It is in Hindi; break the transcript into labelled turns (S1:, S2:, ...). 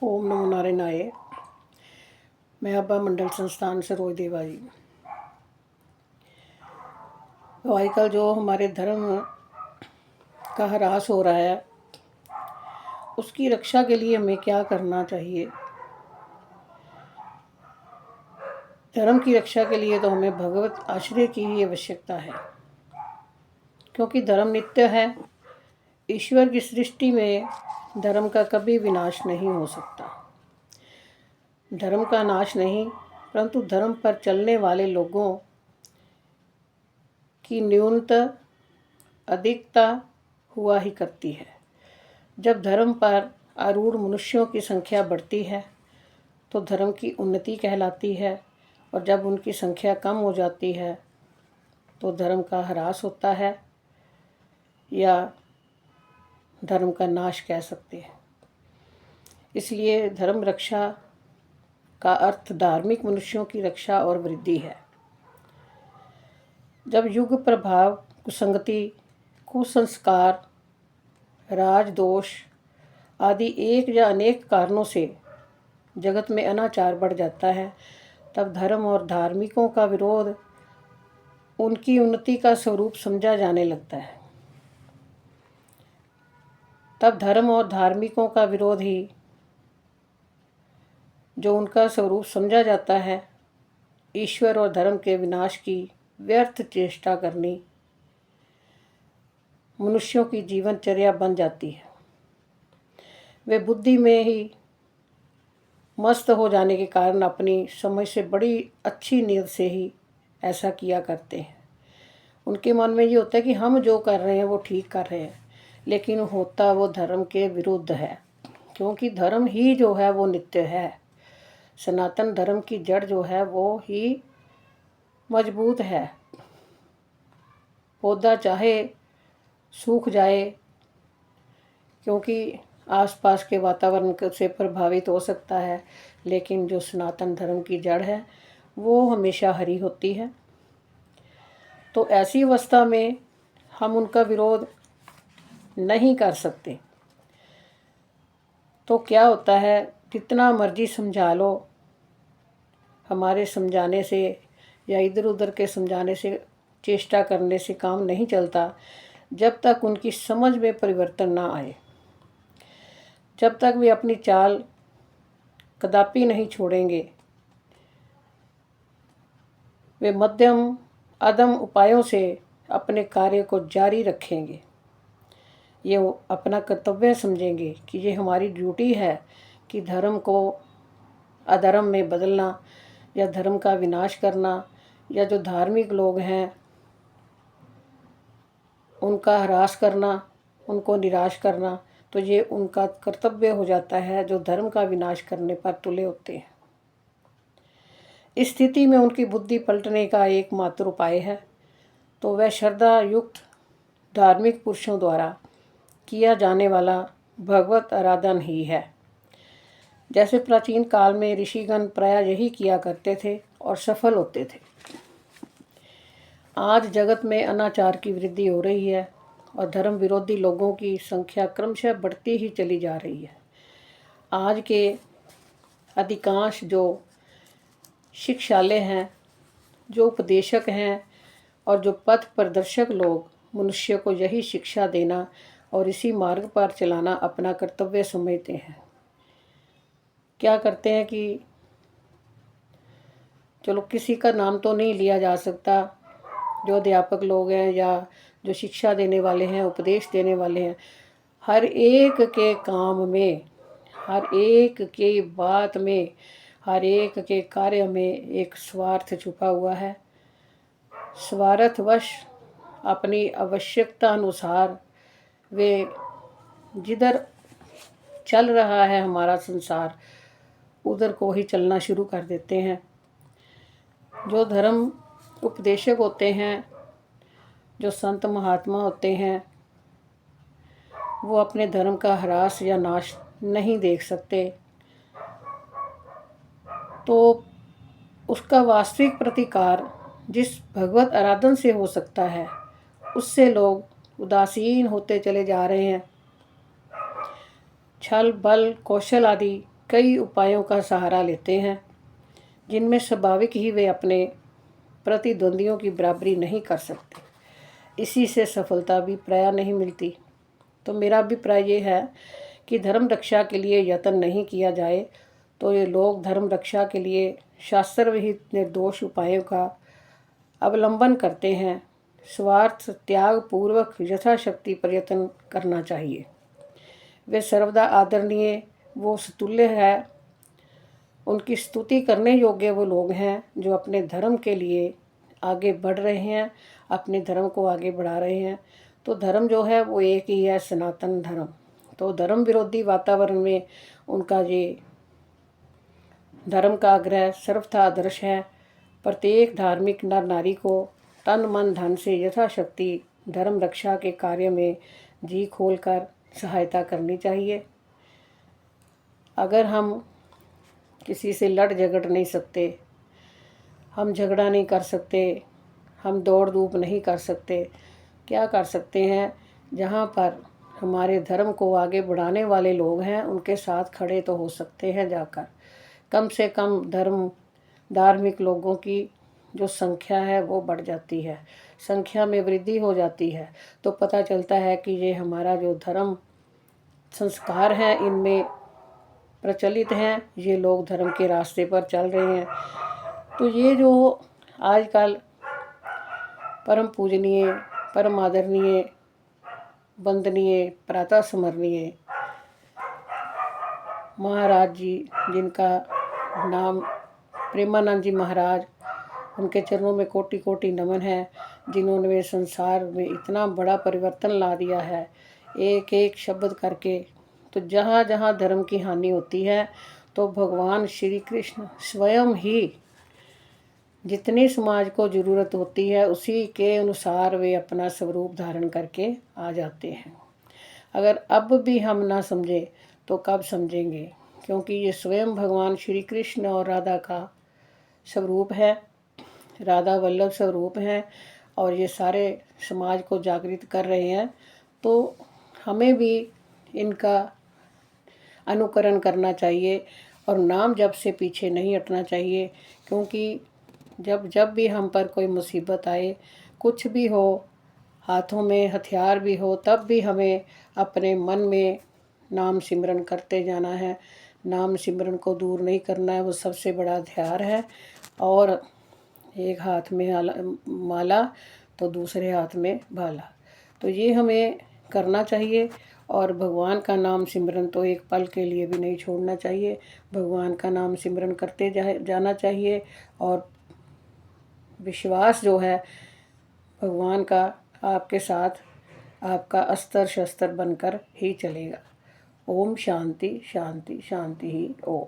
S1: ओम नमो नारायणाय। मैं अब्बा मंडल संस्थान सरोज देवा जी। तो आजकल जो हमारे धर्म का ह्रास हो रहा है, उसकी रक्षा के लिए हमें क्या करना चाहिए। धर्म की रक्षा के लिए तो हमें भगवत आश्रय की ही आवश्यकता है, क्योंकि धर्म नित्य है। ईश्वर की सृष्टि में धर्म का कभी विनाश नहीं हो सकता। धर्म का नाश नहीं, परंतु धर्म पर चलने वाले लोगों की न्यूनता अधिकता हुआ ही करती है। जब धर्म पर आरूढ़ मनुष्यों की संख्या बढ़ती है तो धर्म की उन्नति कहलाती है, और जब उनकी संख्या कम हो जाती है तो धर्म का ह्रास होता है, या धर्म का नाश कह सकते हैं। इसलिए धर्म रक्षा का अर्थ धार्मिक मनुष्यों की रक्षा और वृद्धि है। जब युग प्रभाव, कुसंगति, कुसंस्कार, राजदोष आदि एक या अनेक कारणों से जगत में अनाचार बढ़ जाता है, तब धर्म और धार्मिकों का विरोध उनकी उन्नति का स्वरूप समझा जाने लगता है। तब धर्म और धार्मिकों का विरोध ही जो उनका स्वरूप समझा जाता है, ईश्वर और धर्म के विनाश की व्यर्थ चेष्टा करनी मनुष्यों की जीवनचर्या बन जाती है। वे बुद्धि में ही मस्त हो जाने के कारण अपनी समझ से बड़ी अच्छी नीयत से ही ऐसा किया करते हैं। उनके मन में ये होता है कि हम जो कर रहे हैं वो ठीक कर रहे हैं, लेकिन होता वो धर्म के विरुद्ध है, क्योंकि धर्म ही जो है वो नित्य है। सनातन धर्म की जड़ जो है वो ही मजबूत है। पौधा चाहे सूख जाए, क्योंकि आसपास के वातावरण से प्रभावित हो सकता है, लेकिन जो सनातन धर्म की जड़ है वो हमेशा हरी होती है। तो ऐसी अवस्था में हम उनका विरोध नहीं कर सकते। तो क्या होता है, कितना मर्जी समझा लो, हमारे समझाने से या इधर उधर के समझाने से, चेष्टा करने से काम नहीं चलता। जब तक उनकी समझ में परिवर्तन ना आए, जब तक वे अपनी चाल कदापि नहीं छोड़ेंगे, वे मध्यम अदम उपायों से अपने कार्य को जारी रखेंगे। ये अपना कर्तव्य समझेंगे कि ये हमारी ड्यूटी है कि धर्म को अधर्म में बदलना, या धर्म का विनाश करना, या जो धार्मिक लोग हैं उनका ह्रास करना, उनको निराश करना। तो ये उनका कर्तव्य हो जाता है जो धर्म का विनाश करने पर तुले होते हैं। इस स्थिति में उनकी बुद्धि पलटने का एकमात्र उपाय है तो वह श्रद्धा युक्त धार्मिक पुरुषों द्वारा किया जाने वाला भगवत आराधन ही है। जैसे प्राचीन काल में ऋषिगण प्राय यही किया करते थे और सफल होते थे। आज जगत में अनाचार की वृद्धि हो रही है और धर्म विरोधी लोगों की संख्या क्रमशः बढ़ती ही चली जा रही है। आज के अधिकांश जो शिक्षालय हैं, जो उपदेशक हैं और जो पथ प्रदर्शक लोग मनुष्य को यही शिक्षा देना और इसी मार्ग पर चलाना अपना कर्तव्य समझते हैं। क्या करते हैं कि चलो किसी का नाम तो नहीं लिया जा सकता, जो अध्यापक लोग हैं या जो शिक्षा देने वाले हैं, उपदेश देने वाले हैं, हर एक के काम में, हर एक की बात में, हर एक के कार्य में एक स्वार्थ छुपा हुआ है। स्वार्थवश अपनी आवश्यकता अनुसार वे जिधर चल रहा है हमारा संसार, उधर को ही चलना शुरू कर देते हैं। जो धर्म उपदेशक होते हैं, जो संत महात्मा होते हैं, वो अपने धर्म का ह्रास या नाश नहीं देख सकते। तो उसका वास्तविक प्रतिकार जिस भगवत आराधन से हो सकता है, उससे लोग उदासीन होते चले जा रहे हैं। छल बल कौशल आदि कई उपायों का सहारा लेते हैं, जिनमें स्वाभाविक ही वे अपने प्रतिद्वंदियों की बराबरी नहीं कर सकते। इसी से सफलता भी प्रायः नहीं मिलती। तो मेरा अभिप्राय ये है कि धर्म रक्षा के लिए यत्न नहीं किया जाए तो ये लोग धर्म रक्षा के लिए शास्त्र विहित निर्दोष उपायों का अवलंबन करते हैं। स्वार्थ त्याग पूर्वक यथाशक्ति प्रयत्न करना चाहिए। वे सर्वदा आदरणीय वो स्तुल्य है, उनकी स्तुति करने योग्य वो लोग हैं जो अपने धर्म के लिए आगे बढ़ रहे हैं, अपने धर्म को आगे बढ़ा रहे हैं। तो धर्म जो है वो एक ही है, सनातन धर्म। तो धर्म विरोधी वातावरण में उनका ये धर्म का आग्रह सर्वथा आदर्श है। प्रत्येक धार्मिक नर नारी को तन मन धन से यथाशक्ति धर्म रक्षा के कार्य में जी खोलकर सहायता करनी चाहिए। अगर हम किसी से लड़ झगड़ नहीं सकते, हम झगड़ा नहीं कर सकते, हम दौड़ धूप नहीं कर सकते, क्या कर सकते हैं? जहाँ पर हमारे धर्म को आगे बढ़ाने वाले लोग हैं उनके साथ खड़े तो हो सकते हैं जाकर। कम से कम धार्मिक लोगों की जो संख्या है वो बढ़ जाती है, संख्या में वृद्धि हो जाती है, तो पता चलता है कि ये हमारा जो धर्म संस्कार हैं इनमें प्रचलित हैं, ये लोग धर्म के रास्ते पर चल रहे हैं। तो ये जो आजकल परम पूजनीय, परम आदरणीय, वंदनीय, प्रातः स्मरणीय महाराज जी, जिनका नाम प्रेमानंद जी महाराज, उनके चरणों में कोटि कोटि नमन है, जिन्होंने वे संसार में इतना बड़ा परिवर्तन ला दिया है एक एक शब्द करके। तो जहाँ जहाँ धर्म की हानि होती है तो भगवान श्री कृष्ण स्वयं ही जितनी समाज को ज़रूरत होती है उसी के अनुसार वे अपना स्वरूप धारण करके आ जाते हैं। अगर अब भी हम ना समझें तो कब समझेंगे, क्योंकि ये स्वयं भगवान श्री कृष्ण और राधा का स्वरूप है, राधा वल्लभ स्वरूप हैं और ये सारे समाज को जागृत कर रहे हैं। तो हमें भी इनका अनुकरण करना चाहिए और नाम जप से पीछे नहीं हटना चाहिए, क्योंकि जब भी हम पर कोई मुसीबत आए, कुछ भी हो, हाथों में हथियार भी हो, तब भी हमें अपने मन में नाम सिमरन करते जाना है। नाम सिमरन को दूर नहीं करना है, वो सबसे बड़ा हथियार है। और एक हाथ में माला तो दूसरे हाथ में भाला, तो ये हमें करना चाहिए। और भगवान का नाम सिमरन तो एक पल के लिए भी नहीं छोड़ना चाहिए, भगवान का नाम सिमरन करते जाना चाहिए। और विश्वास जो है भगवान का आपके साथ आपका अस्त्र शस्त्र बनकर ही चलेगा। ओम शांति शांति शांति ही ओम।